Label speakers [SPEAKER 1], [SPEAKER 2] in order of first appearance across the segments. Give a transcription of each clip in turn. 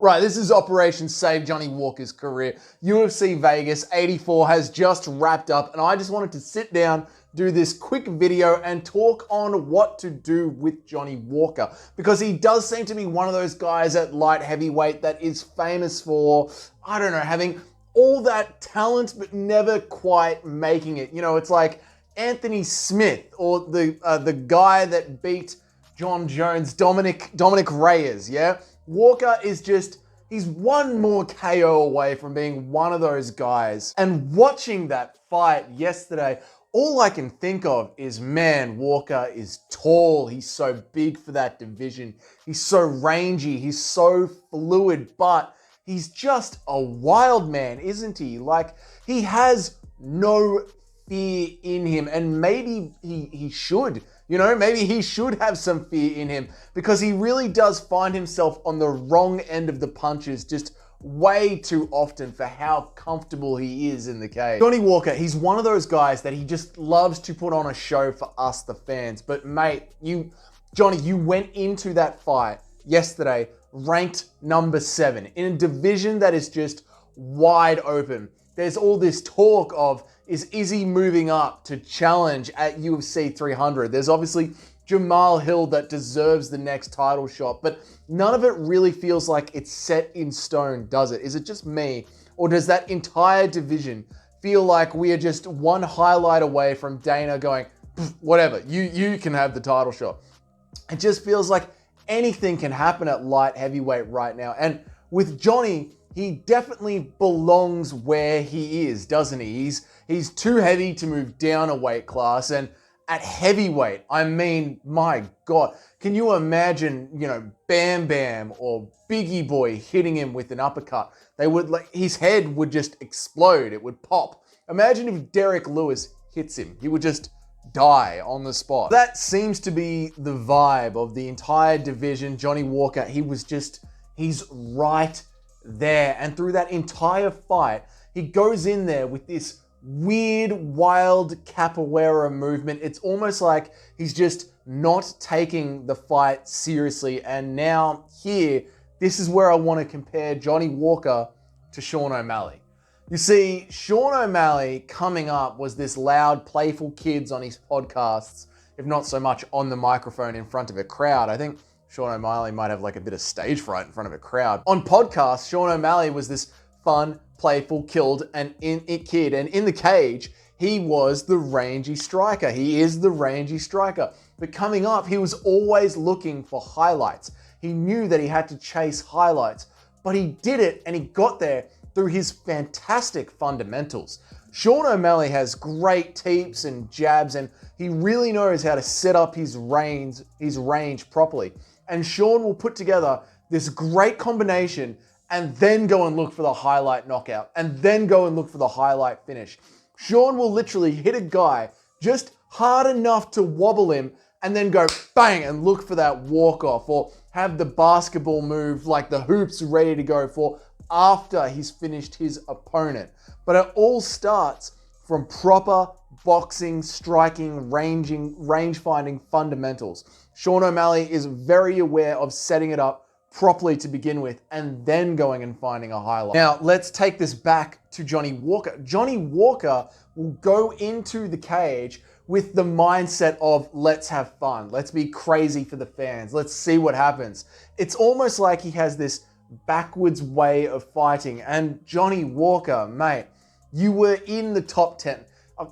[SPEAKER 1] Right, this is Operation Save Johnny Walker's career. UFC Vegas 84 has just wrapped up, and I just wanted to sit down, do this quick video, and talk on what to do with Johnny Walker. Because he does seem to be one of those guys at light heavyweight that is famous for, I don't know, having all that talent, but never quite making it. You know, it's like Anthony Smith, or the guy that beat John Jones, Dominic Reyes, yeah? Walker is just, he's one more KO away from being one of those guys. And watching that fight yesterday, all I can think of is, man, Walker is tall. He's so big for that division. He's so rangy. He's so fluid, but he's just a wild man, isn't he? Like, he has no fear in him, and maybe he should. You know, maybe he should have some fear in him, because he really does find himself on the wrong end of the punches just way too often for how comfortable he is in the cage. Johnny Walker, he's one of those guys that he just loves to put on a show for us, the fans. But mate, Johnny, you went into that fight yesterday ranked number 7 in a division that is just wide open. There's all this talk of, is Izzy moving up to challenge at UFC 300? There's obviously Jamal Hill that deserves the next title shot, but none of it really feels like it's set in stone, does it? Is it just me? Or does that entire division feel like we are just one highlight away from Dana going, whatever, you can have the title shot? It just feels like anything can happen at light heavyweight right now. And with Johnny, he definitely belongs where he is, doesn't he? He's too heavy to move down a weight class, and at heavyweight, I mean, my God, can you imagine, you know, Bam Bam or Biggie Boy hitting him with an uppercut? They would, like, his head would just explode. It would pop. Imagine if Derek Lewis hits him. He would just die on the spot. That seems to be the vibe of the entire division. Johnny Walker, he's right there. And through that entire fight, he goes in there with this weird, wild capoeira movement. It's almost like he's just not taking the fight seriously. And now here, this is where I want to compare Johnny Walker to Sean O'Malley. You see, Sean O'Malley coming up was this loud, playful kids on his podcasts, if not so much on the microphone in front of a crowd. I think Sean O'Malley might have like a bit of stage fright in front of a crowd. On podcasts, Sean O'Malley was this fun, playful, kid, and in the cage, he was the rangy striker. He is the rangy striker. But coming up, he was always looking for highlights. He knew that he had to chase highlights, but he did it, and he got there through his fantastic fundamentals. Sean O'Malley has great teeps and jabs, and he really knows how to set up his range properly. And Sean will put together this great combination and then go and look for the highlight knockout, and then go and look for the highlight finish. Sean will literally hit a guy just hard enough to wobble him, and then go bang and look for that walk-off, or have the basketball move like the hoops ready to go for after he's finished his opponent. But it all starts from proper boxing, striking, range-finding fundamentals. Sean O'Malley is very aware of setting it up properly to begin with, and then going and finding a highlight. Now, let's take this back to Johnny Walker. Johnny Walker will go into the cage with the mindset of, let's have fun. Let's be crazy for the fans. Let's see what happens. It's almost like he has this backwards way of fighting. And Johnny Walker, mate, you were in the top 10.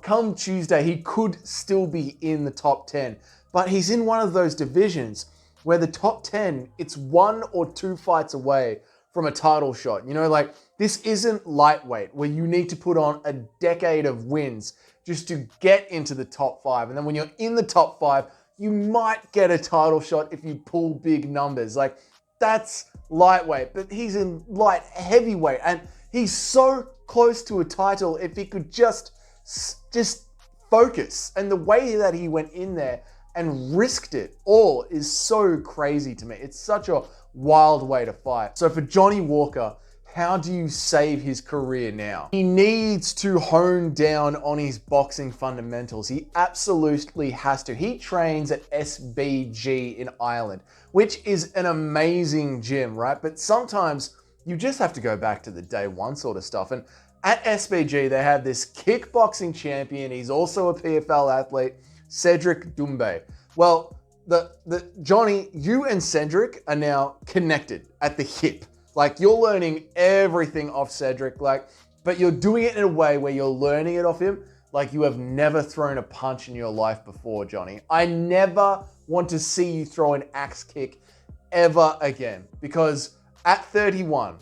[SPEAKER 1] Come Tuesday, he could still be in the top 10, but he's in one of those divisions where the top 10, it's 1 or 2 fights away from a title shot. You know, like, this isn't lightweight where you need to put on a decade of wins just to get into the top 5. And then when you're in the top 5, you might get a title shot if you pull big numbers. Like, that's lightweight, but he's in light heavyweight, and he's so close to a title if he could just focus. And the way that he went in there and risked it all is so crazy to me. It's such a wild way to fight. So for Johnny Walker, how do you save his career now? He needs to hone down on his boxing fundamentals. He absolutely has to. He trains at SBG in Ireland, which is an amazing gym, right? But sometimes you just have to go back to the day one sort of stuff. And at SBG, they have this kickboxing champion. He's also a PFL athlete, Cedric Doumbé. Well, Johnny, you and Cedric are now connected at the hip. Like, you're learning everything off Cedric, like, but you're doing it in a way where you're learning it off him like you have never thrown a punch in your life before, Johnny. I never want to see you throw an axe kick ever again, because at 31,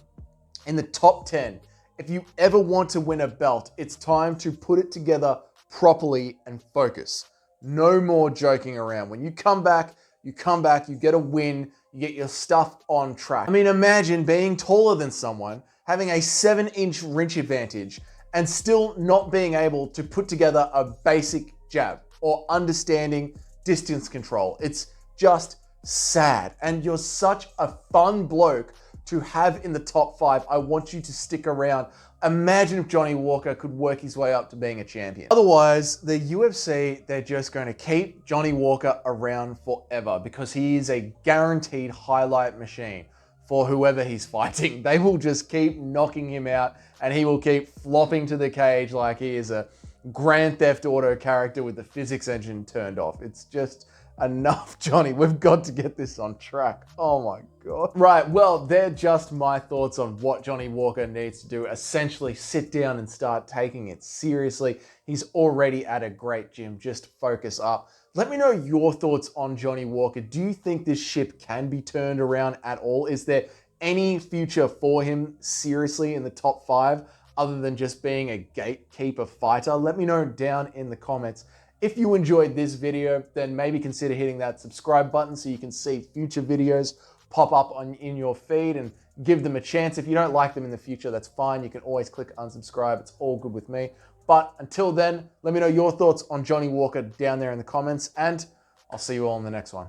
[SPEAKER 1] in the top 10, if you ever want to win a belt, it's time to put it together properly and focus. No more joking around. When you come back, you get a win, you get your stuff on track. I mean, imagine being taller than someone, having a 7-inch reach advantage, and still not being able to put together a basic jab or understanding distance control. It's just sad. And you're such a fun bloke to have in the top 5. I want you to stick around. Imagine if Johnny Walker could work his way up to being a champion. Otherwise, the UFC, they're just going to keep Johnny Walker around forever because he is a guaranteed highlight machine for whoever he's fighting. They will just keep knocking him out and he will keep flopping to the cage like he is a Grand Theft Auto character with the physics engine turned off. It's just enough, Johnny. We've got to get this on track. Oh my God. Right, well, they're just my thoughts on what Johnny Walker needs to do. Essentially, sit down and start taking it seriously. He's already at a great gym. Just focus up. Let me know your thoughts on Johnny Walker. Do you think this ship can be turned around at all? Is there any future for him seriously in the top 5 other than just being a gatekeeper fighter? Let me know down in the comments. If you enjoyed this video, then maybe consider hitting that subscribe button so you can see future videos pop up in your feed and give them a chance. If you don't like them in the future, that's fine. You can always click unsubscribe. It's all good with me. But until then, let me know your thoughts on Johnny Walker down there in the comments, and I'll see you all in the next one.